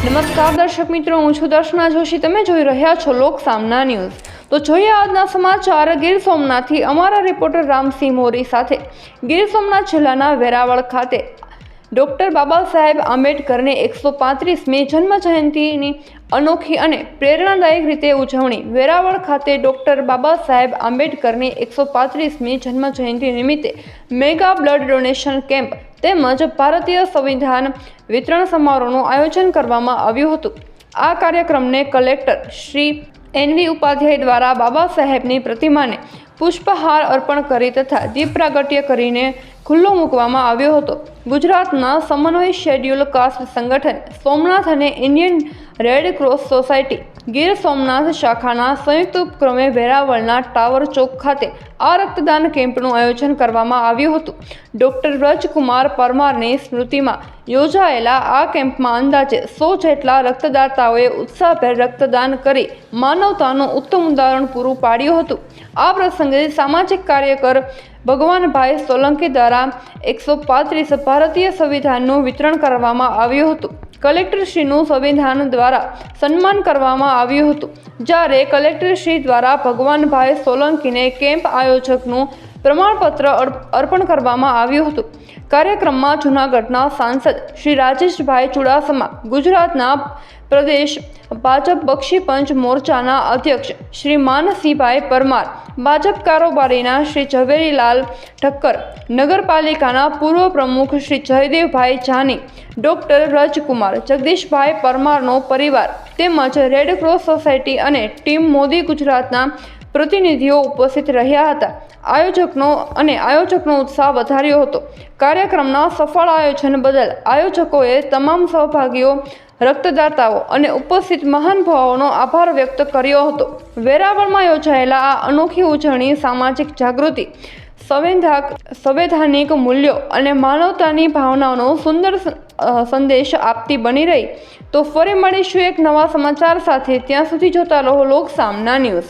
નમસ્કાર દર્શક મિત્રો, હું છું દર્શના જોશી. તમે જોઈ રહ્યા છો લોક સામના ન્યૂઝ. તો જોઈએ આજના સમાચાર. ગીર સોમનાથથી અમારા રિપોર્ટર રામસિંહ મોરી સાથે ગીર સોમનાથ જિલ્લાના વેરાવળ ખાતે ડૉક્ટર બાબા સાહેબ આંબેડકરની 135મી જન્મ જયંતિની અનોખી અને પ્રેરણાદાયક રીતે ઉજવણી. વેરાવળ ખાતે ડૉક્ટર બાબા સાહેબ આંબેડકરની 135મી જન્મ જયંતિ નિમિત્તે મેગા બ્લડ ડોનેશન કેમ્પ તેમજ ભારતીય સંવિધાન વિતરણ સમારોહનું આયોજન કરવામાં આવ્યું હતું. આ કાર્યક્રમને કલેક્ટર શ્રી એનવી ઉપાધ્યાય દ્વારા બાબા સાહેબની પ્રતિમાને પુષ્પહાર અર્પણ કરી તથા દીપ પ્રાગટ્ય કરીને ખુલ્લો મૂકવામાં આવ્યો હતો. ગુજરાતના સમન્વય શેડ્યુલ કાસ્ટ સંગઠન સોમનાથ અને Indian red cross society Gir Somnath શાખાના સંયુક્ત ઉપક્રમે વેરાવળના ટાવર ચોક ખાતે આ રક્તદાન કેમ્પનું આયોજન કરવામાં આવ્યું હતું. ડૉક્ટર વ્રજકુમાર પરમારની સ્મૃતિમાં યોજાયેલા આ કેમ્પમાં અંદાજે 100 જેટલા રક્તદાતાઓએ ઉત્સાહભેર રક્તદાન કરી માનવતાનું ઉત્તમ ઉદાહરણ પૂરું પાડ્યું હતું. આ પ્રસંગે સામાજિક કાર્યકર ભગવાનભાઈ સોલંકી દ્વારા 135 ભારતીય સંવિધાનનું વિતરણ કરવામાં આવ્યું હતું. કલેક્ટરશ્રીનું સંવિધાન દ્વારા સન્માન કરવામાં આવ્યું હતું. જ્યારે કલેક્ટરશ્રી દ્વારા ભગવાનભાઈ સોલંકીને કેમ્પ આયોજકનું પ્રમાણપત્ર અર્પણ કરવામાં આવ્યું હતું. કાર્યક્રમમાં જૂનાગઢના સાંસદ શ્રી રાજેશભાઈ ચુડાસમા, ગુજરાતના પ્રદેશ ભાજપ બક્ષી પંચ મોરચાના અધ્યક્ષ શ્રી માનસિંહભાઈ પરમાર, ભાજપ કારોબારીના શ્રી ઝવેરીલાલ ઠક્કર, નગરપાલિકાના પૂર્વ પ્રમુખ શ્રી જયદેવભાઈ જાની, ડૉક્ટર વ્રજકુમાર, જગદીશભાઈ પરમારનો પરિવાર તેમજ રેડ ક્રોસ સોસાયટી અને ટીમ મોદી ગુજરાતના પ્રતિનિધિઓ ઉપસ્થિત રહ્યા હતા. આયોજકનો ઉત્સાહ વધાર્યો હતો. કાર્યક્રમના સફળ આયોજન બદલ આયોજકોએ તમામ સહભાગીઓ, રક્તદાતાઓ અને ઉપસ્થિત મહાનુભાવોનો આભાર વ્યક્ત કર્યો હતો. વેરાવળમાં યોજાયેલા આ અનોખી ઉજવણી સામાજિક જાગૃતિ, સંવૈધાનિક મૂલ્યો અને માનવતાની ભાવનાનો સુંદર સંદેશ આપતી બની રહી. તો ફરી મળીશું એક નવા સમાચાર સાથે. ત્યાં સુધી જોતા રહો લોક સામના ન્યૂઝ.